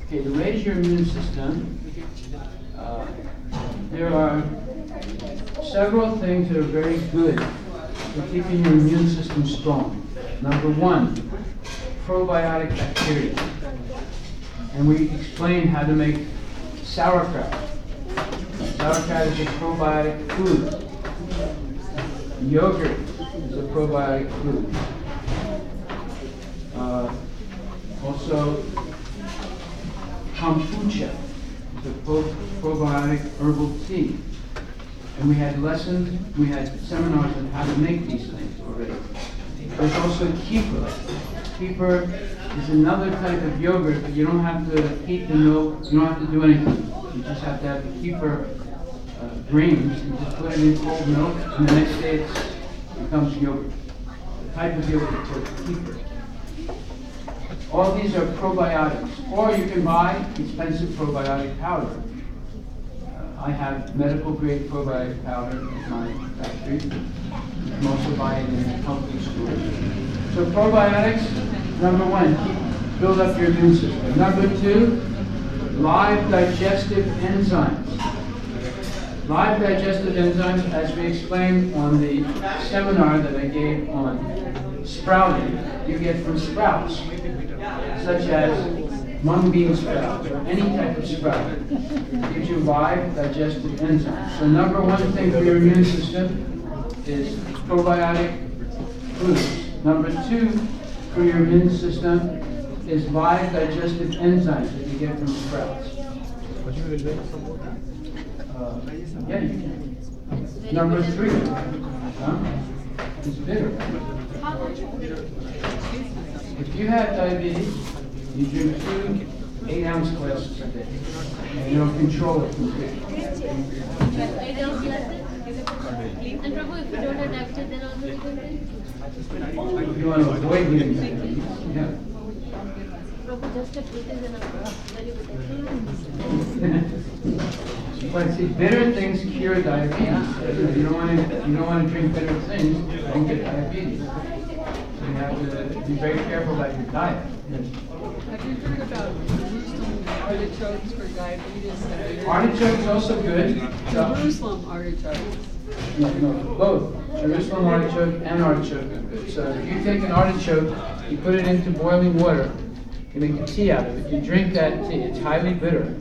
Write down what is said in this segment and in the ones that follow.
Okay, to raise your immune system, there are several things that are very good for keeping your immune system strong. Number one, probiotic bacteria. And we explained how to make sauerkraut. Sauerkraut is a probiotic food. Yogurt is a probiotic food. Also, kombucha is a probiotic herbal tea. And we had lessons, we had seminars on how to make these things already. There's also kefir. Kefir is another type of yogurt, but you don't have to heat the milk, you don't have to do anything. You just have to have the kefir grains, you just put it in cold milk, and the next day it becomes yogurt. The type of yogurt is called kefir. All these are probiotics, or you can buy expensive probiotic powder. I have medical grade probiotic powder in my factory. You can also buy it in health food stores. So probiotics, number one, build up your immune system. Number two, live digestive enzymes. Live digestive enzymes, as we explained on the seminar that I gave on sprouting, you get from sprouts, such as mung bean sprout or any type of sprout. It gives you live digestive enzymes. So number one thing for your immune system is probiotic foods. Number two for your immune system is live digestive enzymes that you get from sprouts. Yeah, you can. Number three is bitter. If you have diabetes, you drink 2 8-ounce glasses a day, and you'll control it completely. And Prabhu, if you don't have diabetes, then also you can drink? If you want to avoid getting diabetes, yeah. Prabhu, just a fruit is enough. Very good. But see, bitter things cure diabetes. You don't want to drink bitter things, you don't get diabetes. So you have to be very careful about your diet. Yes. Have you heard about Jerusalem artichokes for diabetes? Artichoke is also good. Jerusalem artichokes. No, both. Jerusalem artichoke and artichoke are good. So if you take an artichoke, you put it into boiling water, you make a tea out of it, you drink that tea. It's highly bitter.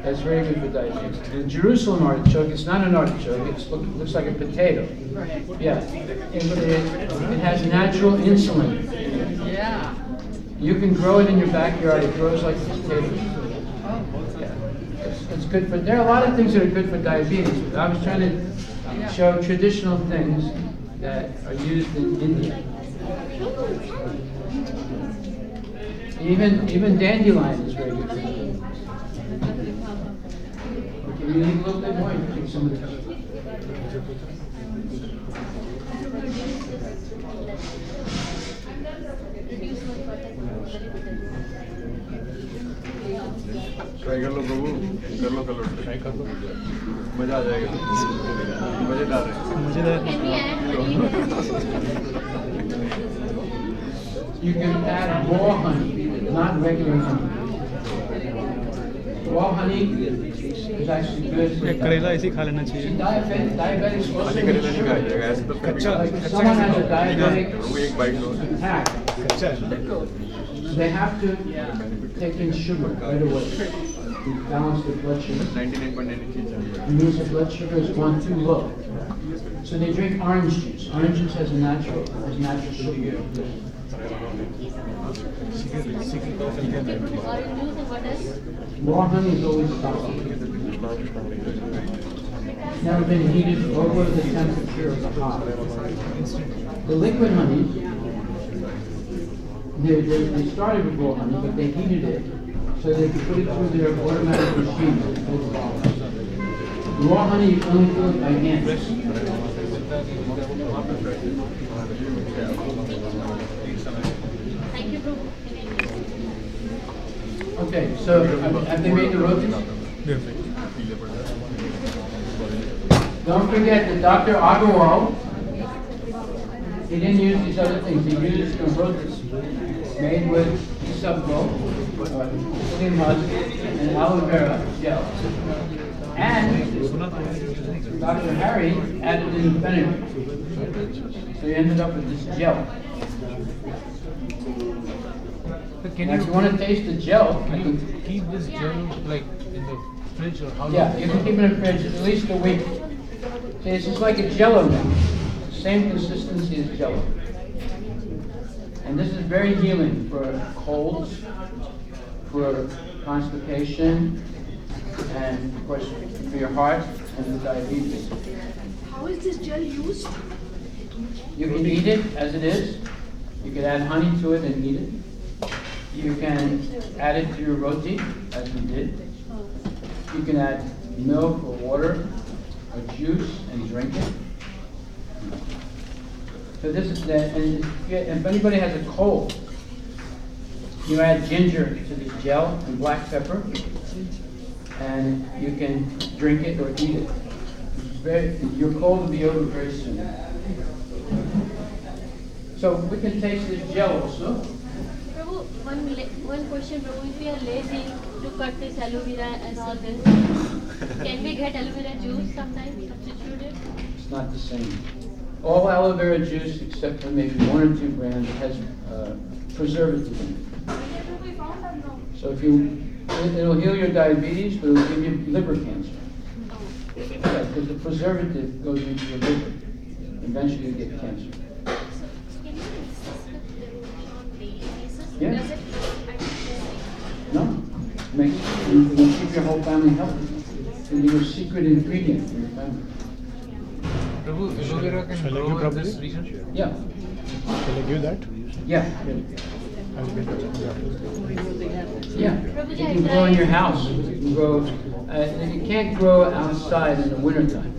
That's very good for diabetes. The Jerusalem artichoke, it's not an artichoke, it looks like a potato. Right. Yeah. It has natural insulin. Yeah. You can grow it in your backyard, it grows like potatoes. Yeah. It's good for, there are a lot of things that are good for diabetes. But I was trying to show traditional things that are used in India. Even dandelion is very good for diabetes. Okay, you need a little bit more, you can take some of this. Try कर लो प्रभु कर लो try कर लो मजा आ जाएगा मजेदार You can add raw honey, not regular honey. Raw honey is actually good for करेला ऐसे ही खा लेना चाहिए. diabetics also करेला नहीं खाया जाएगा ऐसे तो कच्चा like if someone has a diabetic वो एक बाइट लो attack, they have to take in sugar right away to balance their blood sugar. 99.9 चीज है It means the blood sugar has gone too low. So they drink orange juice. Orange juice has natural sugar. Orange juice and what else? Raw honey is always possible. Never been heated over the temperature of the hot. The liquid honey, they started with raw honey, but they heated it so they could put it through their automatic machine. Raw honey, you can only do it by hand. Thank you, Prabhu. Okay, so have they made the rotis? Don't forget that Dr. Agarwal, he didn't use these other things. He used the rotis made with Isabgol Psyllium husk, and aloe vera gel. And Dr. Hari added in vinegar. So you ended up with this gel. Now, if you want to taste the gel, I can keep this gel like in the fridge or how long? yeah, you can keep it in the fridge at least a week. See, it's just like a Jello now. Same consistency as Jello. And this is very healing for colds, for constipation, and of course for your heart and for diabetes. How is this gel used? You can eat it as it is. You can add honey to it and eat it. You can add it to your roti, as we did. You can add milk or water or juice and drink it. So this is that, and if anybody has a cold, you add ginger to this gel and black pepper, and you can drink it or eat it. Your cold will be over very soon. So we can taste this gel also. Prabhu, one question, Prabhu. If we are lazy to cut this aloe vera and all this, can we get aloe vera juice sometimes substituted? It's not the same. All aloe vera juice, except for maybe 1 or 2 grams, has preservative in it. So if it'll heal your diabetes, but it'll give you liver cancer. Yeah, because the preservative goes into your liver. Eventually you get cancer. Can you insist with the roti on daily basis? Yeah. Does it No, you keep your whole family healthy. It'll be your secret ingredient for your family. Prabhu, aloe vera can Shall I grow give in Prabhu? this region? Yeah, Shall I give that? yeah, I'll get that. yeah. You can grow in your house. You can grow. You can't grow outside in the wintertime.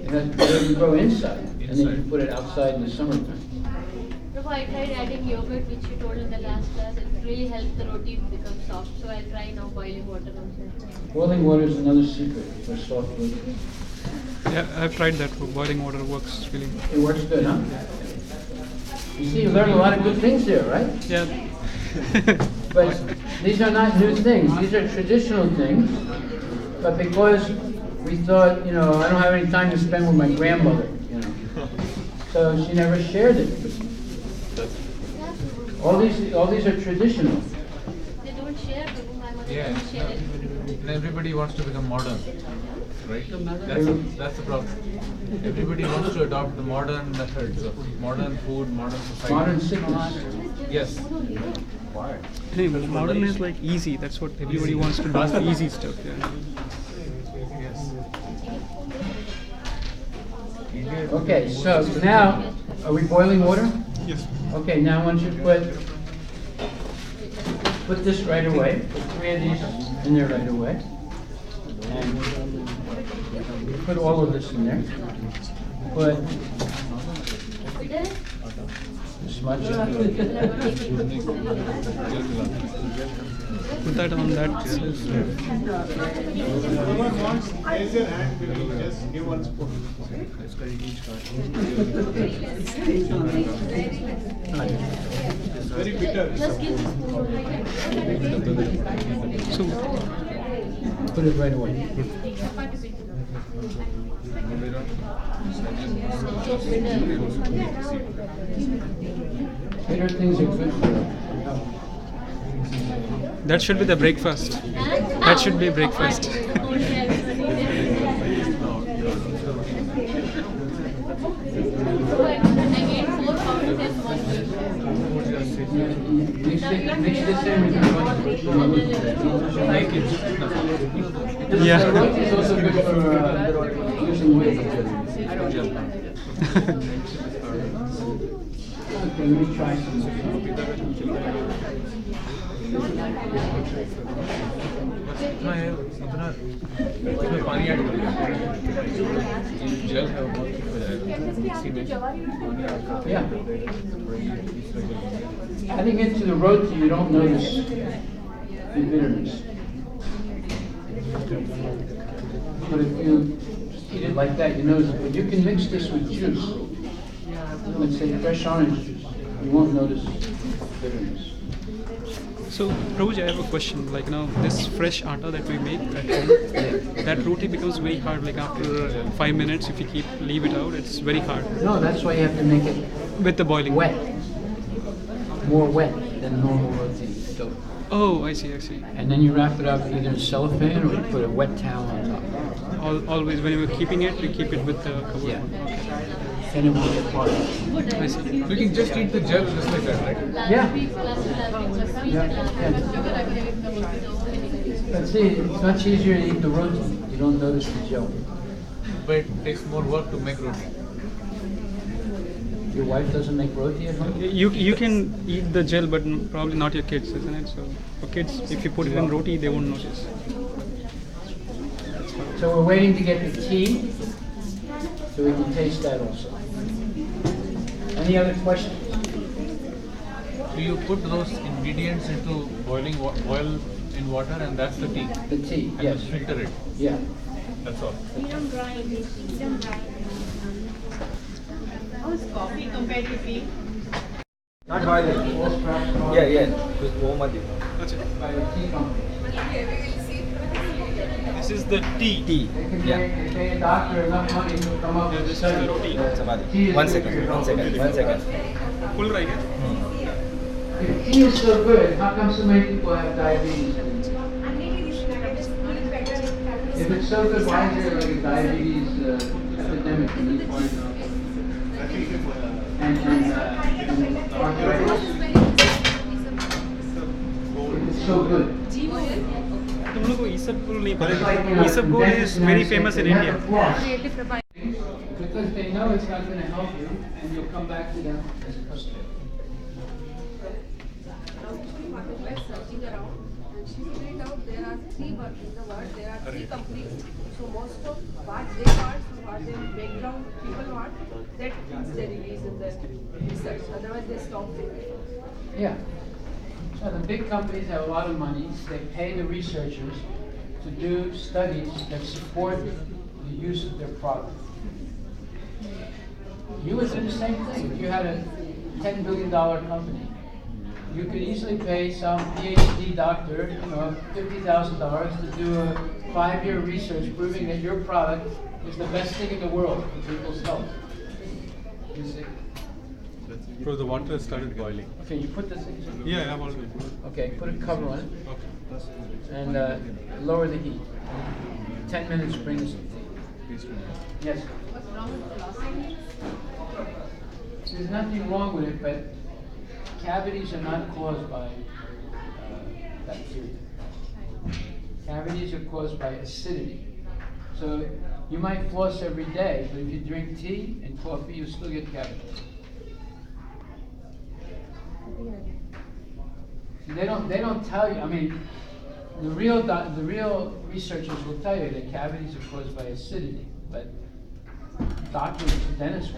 It has to grow inside, and then you put it outside in the summertime. Prabhu, I tried adding yogurt, which you told in the last class. It really helped the roti become soft. So I'll try now boiling water also. Boiling water is another secret for soft food. Yeah, I've tried that. Boiling water works really well. It works good, huh? You see, you learned a lot of good things here, right? Yeah. But these are not new things. These are traditional things. But because we thought, I don't have any time to spend with my grandmother, so she never shared it. All these are traditional. They don't share, Prabhu. My mother Yeah, doesn't share it. and everybody wants to become modern, right? That's the problem. Everybody wants to adopt the modern methods of modern food, modern society. Modern sickness. Yes. Hey, but modern is like easy. That's what everybody wants to do. Easy stuff. Yeah. Yes. Okay, so now, are we boiling water? Yes. Okay, now once you put this right away, put 3 of these in there right away. And put all of this in there. Put this much. Put that on that. Raise your hand, please. Just give 1 spoon. Very bitter. Just give this spoon. So, Put it right away. Bitter things are good for you. that should be the breakfast. That should be breakfast. Mix this in with your Yeah. roti is also good for losing weight. Okay, let me try some. इसमें पानी add कर दिया जल है वो बहुत हो जाएगा मिक्सी में Yeah. Adding it to the roti, you don't notice the bitterness. But if you just eat it like that, you notice it. But you can mix this with juice. Let's say fresh orange juice. You won't notice bitterness. So, Prabhuji, I have a question. Like, this fresh atta that we make at home, that roti becomes very hard. Like, after 5 minutes, if you leave it out, it's very hard. No, that's why you have to make it With the boiling. wet. More wet than normal roti dough. Oh, I see. And then you wrap it up either in cellophane or you put a wet towel on top. Always, when we're keeping it, we keep it with the cover. Yeah. Okay. And it won't get hard. I see. You can just eat the gel just like that, right? Yeah. But see, it's much easier to eat the roti. You don't notice the gel. But it takes more work to make roti. Your wife doesn't make roti at home? You can eat the gel, but probably not your kids, isn't it? So for kids, if you put it in roti, they won't notice. So we're waiting to get the tea, so we can taste that also. Any other questions? So you put those ingredients into boil in water, and that's the tea. The tea, And yes. you filter it. Yeah. That's all. How is coffee compared to tea? Not violent. Yeah. With warm By the tea company. This is the tea. They can pay a doctor enough money to come up with a study. Tea is One good for second. your health. Full right? If tea is so good, how come so many people have diabetes? If it's so good, why is there like a diabetes epidemic in this part? And arthritis? If it's so good. तुम लोग को Isabgol नहीं It's like, पता? Isabgol is very famous in India. Because they know it's not going to help you, and you'll come back to them as a customer. Searching around, and she figured out there are three companies. So most of what they want, what their background people want, that things they release in the research. Otherwise they stop it. Yeah. So the big companies have a lot of money. They pay the researchers to do studies that support the use of their product. You would do the same thing. If you had a $10 billion company, you could easily pay some PhD doctor, $50,000 to do a 5-year research proving that your product is the best thing in the world for people's health. You see? So the water has started boiling. Okay, you put this in. Yeah, I'm already. Okay, put a cover on it Okay. and lower the heat. 10 minutes brings the tea. Yes? What's wrong with philosophy? There's nothing wrong with it, but cavities are not caused by bacteria. Cavities are caused by acidity. So you might floss every day, but if you drink tea and coffee, you still get cavities. They don't tell you. I mean, the real researchers will tell you that cavities are caused by acidity, but doctors and dentists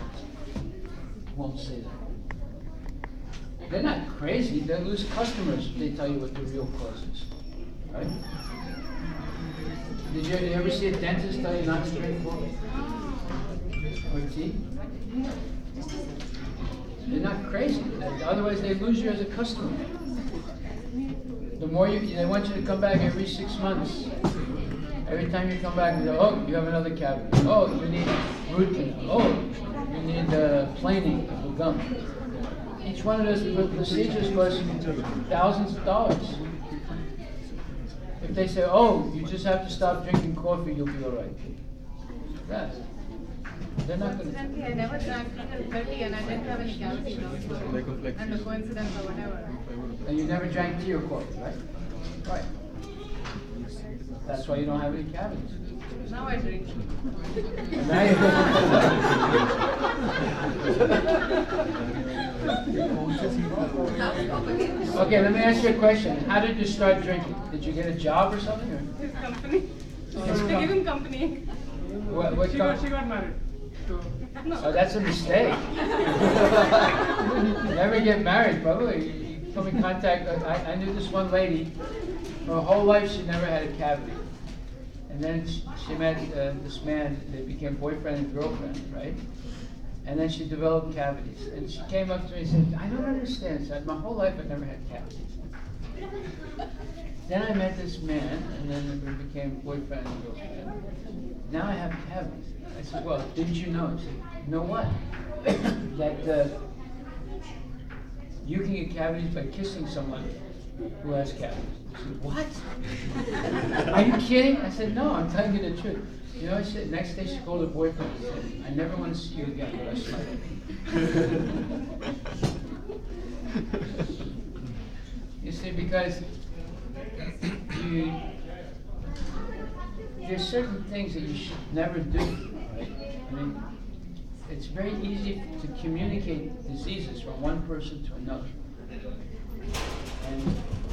won't say that. They're not crazy. They'll lose customers if they tell you what the real cause is, right? Did you ever see a dentist tell you not to drink coffee or tea? They're not crazy. Otherwise, they lose you as a customer. The more they want you to come back every 6 months. Every time you come back, they go, oh, you have another cavity. Oh, you need root canal. Oh, you need planing of the gum. Each one of those procedures costs thousands of dollars. If they say, oh, you just have to stop drinking coffee, you'll be all right. Yes. They're not going to. I never drank till 30 and I didn't have any cavities also. And a coincidence or whatever. And you never drank tea or coffee, right? Right. That's why you don't have any cavities. Now I drink. And now Okay, let me ask you a question. How did you start drinking? Did you get a job or something? Or? His company. His They give him company. What She company? got married. Oh, that's a mistake. Never get married, probably. You come in contact. I knew this one lady. Her whole life she never had a cavity. And then she met this man. They became boyfriend and girlfriend, right? And then she developed cavities. And she came up to me and said, I don't understand. She said, my whole life I've never had cavities. Then I met this man, and then we became boyfriend and girlfriend. Now I have cavities. I said, well, didn't you know? He said, know what? That you can get cavities by kissing someone who has cavities. I said, what? Are you kidding? I said, no, I'm telling you the truth. You know, I said, next day she called her boyfriend and said, I never want to see you again, but I smiled. You see, because there's certain things that you should never do, right? I mean, it's very easy to communicate diseases from one person to another. And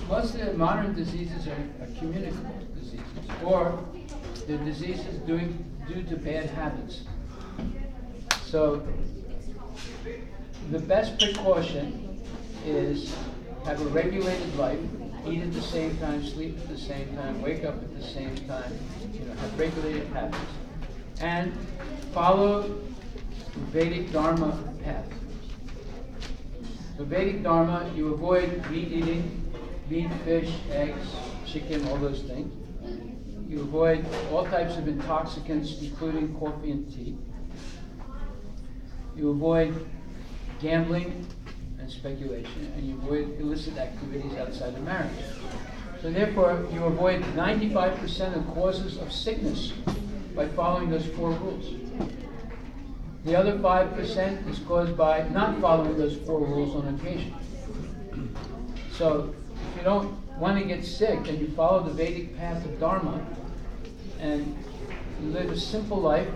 most of the modern diseases are communicable diseases, or they're diseases due to bad habits. So the best precaution is have a regulated life, eat at the same time, sleep at the same time, wake up at the same time, have regulated habits, and follow the Vedic Dharma path. The Vedic Dharma, you avoid meat eating, meat, fish, eggs, chicken, all those things. You avoid all types of intoxicants, including coffee and tea. You avoid gambling and speculation, and you avoid illicit activities outside of marriage. So therefore, you avoid 95% of causes of sickness by following those 4 rules. The other 5% is caused by not following those 4 rules on occasion. So if you don't want to get sick, and you follow the Vedic path of Dharma, and you live a simple life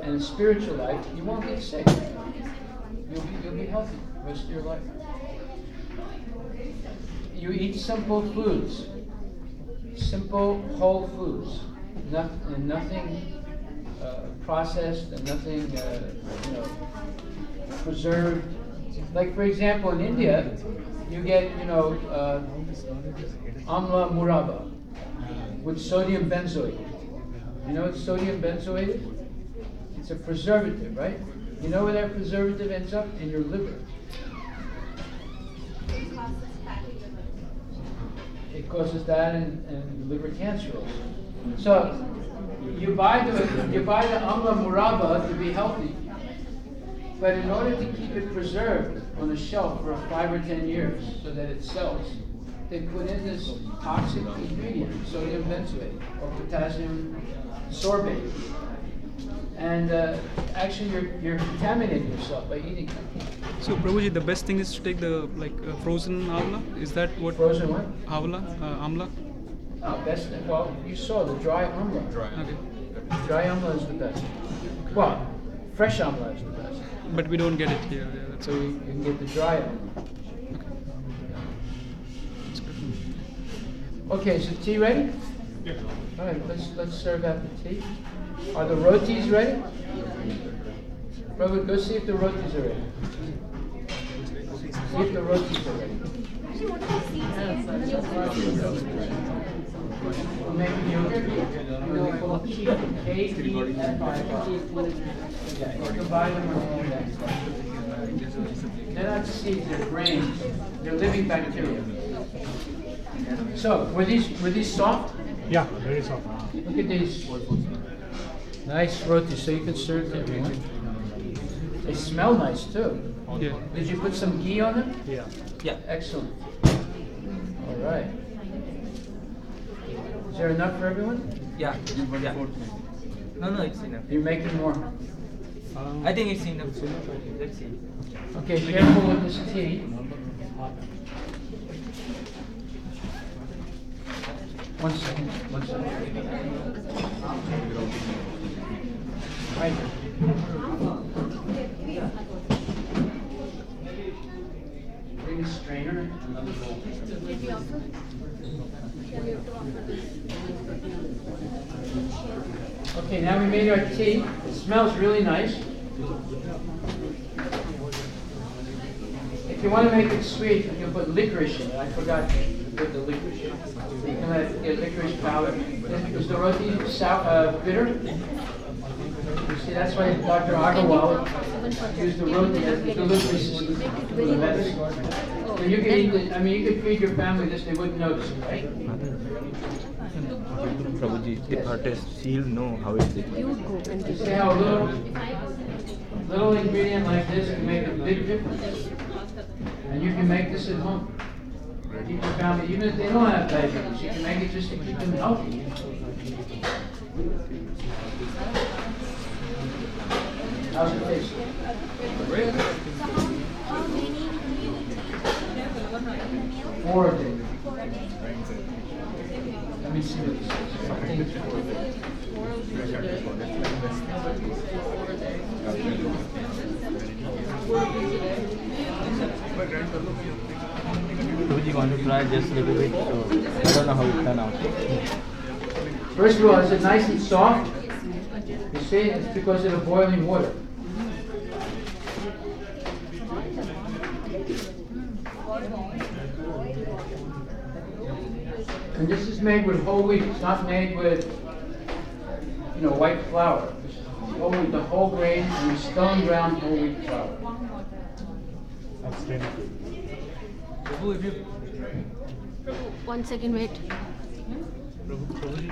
and a spiritual life, you won't get sick. You'll be healthy the rest of your life. You eat simple foods, simple whole foods, nothing processed and nothing preserved. Like for example, in India, you get amla murabba with sodium benzoate. You know what sodium benzoate is? It's a preservative, right? You know where that preservative ends up? In your liver. It causes that and liver cancer also. So you buy the amla murabba to be healthy, but in order to keep it preserved on a shelf for 5 or 10 years so that it sells, they put in this toxic ingredient, sodium benzoate or potassium sorbate. And actually, you're contaminating yourself by eating them. So, Prabhuji, the best thing is to take the frozen amla. Is that what? Frozen what? Amla. Best. Well, you saw the dry amla. Okay. Dry amla is the best. Well, fresh amla is the best. But we don't get it here. Yeah, that's So you can get the dry amla. Okay, is the tea ready? Yeah. All right, let's serve out the tea. Are the rotis ready? Prabhu, go see if the rotis are ready. See if the rotis are ready. Or maybe you can buy them on that. They're not seeds, they're grains. They're living bacteria. So, were these soft? Yeah, very soft. Look at these. Nice roti, so you can serve to everyone. They smell nice too. Yeah. Did you put some ghee on them? Yeah. Yeah. Excellent. All right. Is there enough for everyone? Yeah. No, it's enough. You're making more. I think it's enough. Let's see. Okay, careful with this tea. One second. Right. Bring a strainer and another bowl. Okay, now we made our tea. It smells really nice. If you want to make it sweet, you can put licorice in it. I forgot to put the licorice. You can get licorice powder. Is the roti bitter? You see, that's why Dr. Agarwal used the roti as the delivery system for the medicine. So you can eat it, I mean, you could feed your family this, they wouldn't notice it, right? Prabhuji, the artist, she'll know how is it. You see how a little ingredient like this can make a big difference. And you can make this at home. Keep your family, even if they don't have diabetes, you can make it just to keep them healthy. How's it taste? Great. 4 days. Let me see what this Prabhuji want to try just a little bit, so I don't know how it turned out. is. First of all, is it nice and soft? You see, it's because of the boiling water. And this is made with whole wheat. It's not made with, white flour. This is whole wheat, the whole grain and stone ground whole wheat flour. Prabhu, if you Prabhu, 1 second, wait. Prabhuji,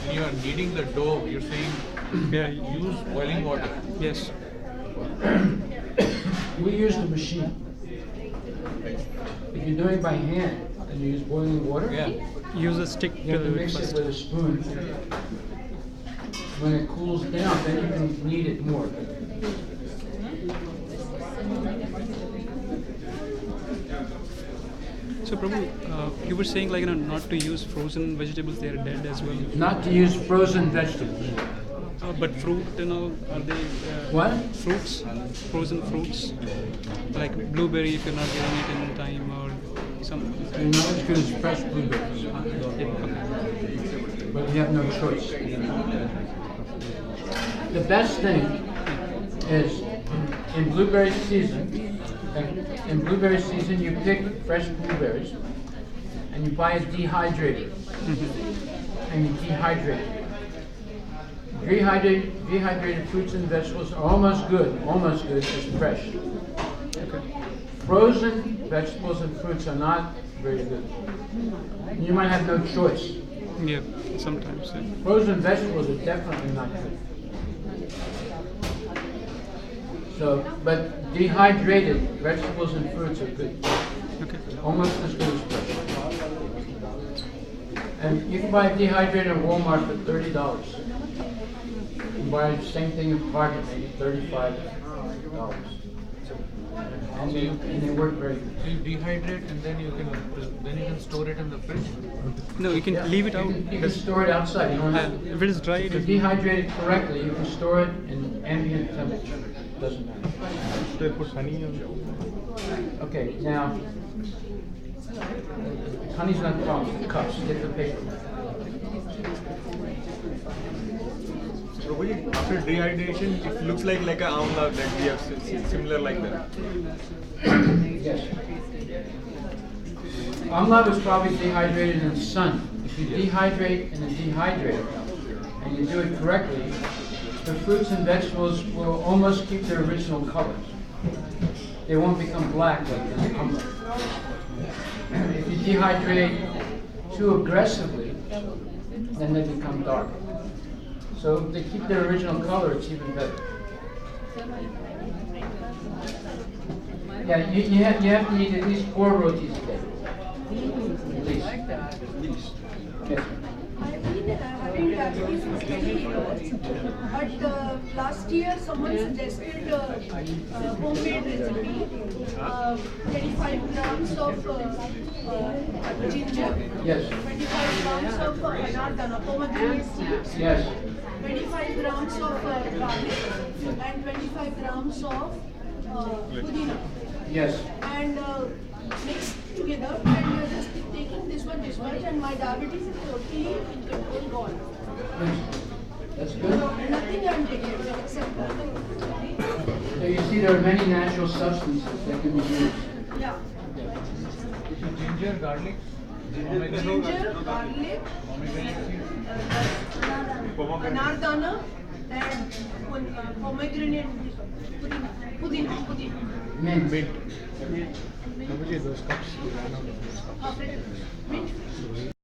when you are kneading the dough, you're saying Yeah. use boiling water. Yes. We use the machine. If you're doing it by hand and you use boiling water, Yeah. Use a stick you have to till mix it first. with a spoon. When it cools down, then you can knead it more. So Prabhu, you were saying not to use frozen vegetables; they are dead as well. Not to use frozen vegetables. But fruit, are they What? fruits? Frozen fruits, like blueberry if you're not getting it in time, or some. You're not as good as fresh blueberries. But you have no choice. The best thing is in blueberry season. In blueberry season, you pick fresh blueberries and you buy it dehydrated, and you dehydrate it. Dehydrated fruits and vegetables are almost good as fresh. Frozen vegetables and fruits are not very good. You might have no choice. Yeah, sometimes. Yeah. Frozen vegetables are definitely not good. So, but dehydrated vegetables and fruits are good. Okay. Almost as good as fresh. And you can buy it dehydrated at Walmart for $30. You can buy the same thing at Target, maybe $35. And they work very good. So you dehydrate and then you can store it in the fridge. No, you can Yeah, leave it out. You can store it outside. You don't have to. If it is dry, If it you is. dehydrate it correctly, you can store it in ambient temperature. Doesn't matter. Should I put honey on? Okay, now, honey's not the problem. Cups, get the paper. Prabhuji, after dehydration, it looks like a amla that we have similar like that. Yes. Amla was probably dehydrated in the sun. If you dehydrate in a dehydrator and you do it correctly, the fruits and vegetables will almost keep their original colors. They won't become black like the amla. If you dehydrate too aggressively, then they become dark. So if they keep their original color, it's even better. Yeah, you have to eat at least 4 rotis a day. At least. Yes. I've been having diabetes for 20 years, but last year someone suggested homemade recipe, 25 grams of ginger, Yes. 25 grams of anardana, pomegranate seeds, Yes. 25 grams of garlic, and 25 grams of pudina. Yes. And mixed together, and just taking this much, and my diabetes is totally in control, gone. That's good. Nothing I'm taking except So you see there are many natural substances that can be used. yeah. Ginger, garlic, Ginger, garlic, pomegranate seeds. anardana, that one pomegranate, pudina. Mint. Prabhuji, those cups. Mint.